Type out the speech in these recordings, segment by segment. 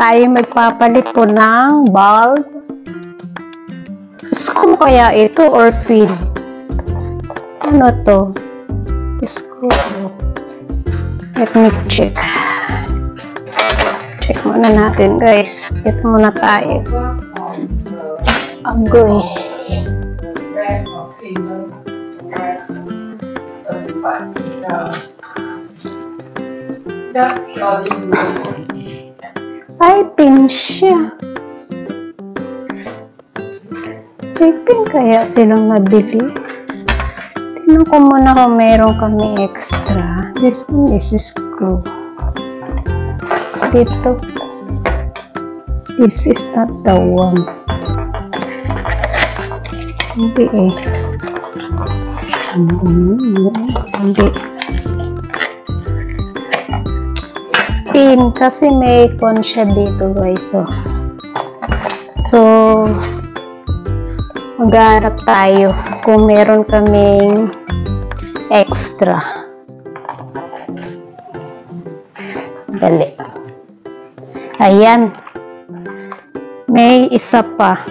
tayo magpapalit po ng bulb. Screw kaya ito or pin? Ano to? Screw. Let me check. Check muna natin, guys. Check muna tayo. Agoy. Ay, pin siya. May pin kaya silang nabili? Tingnan ko muna kung meron kami extra. This one is screw. Dito. This is not the one. Hindi eh. Hindi. Pin. Kasi may con siya dito, guys. So maghanap tayo kung meron kaming extra. Dali. Ayan. May isa pa.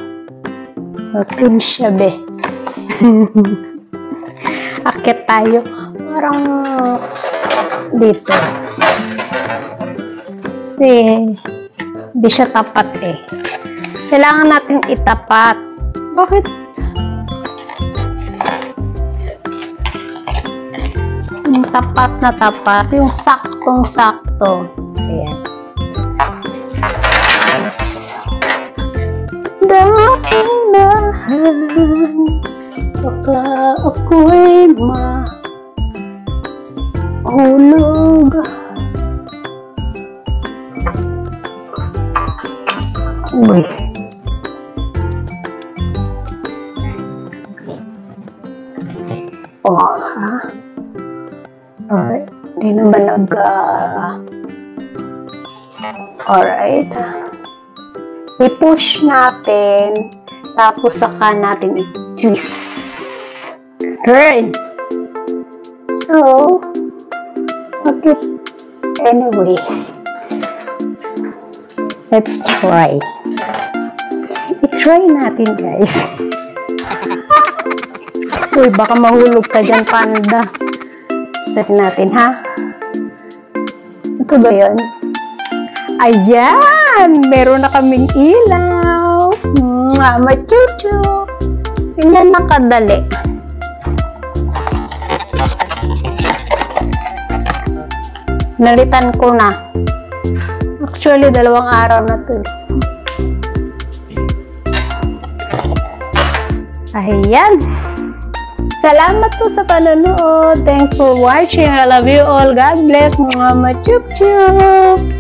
Pin siya, be. Akit tayo. Parang dito. Kasi hindi siya tapat eh. Kailangan natin itapat. Bakit? Yung tapat na tapat. Yung saktong-sakto. Ayan. Oops. Dahan-dahan baka ako'y mahulog. Uy. Oh, ha? Alright. Hindi naman alright. I-push natin. Tapos saka natin i-twist. Turn. So, okay. Anyway. Let's try. I-try natin, guys. Uy, baka mahulog ka dyan, panda. Try natin, ha? Ito ba yun? Ayan! Meron na kaming ilaw. Machuchu! Ganyan na kadali. Nalitan ko na. Actually, 2 araw na to. Ayan! Salamat po sa panonood. Thanks for watching. I love you all. God bless. Mga chup-chup!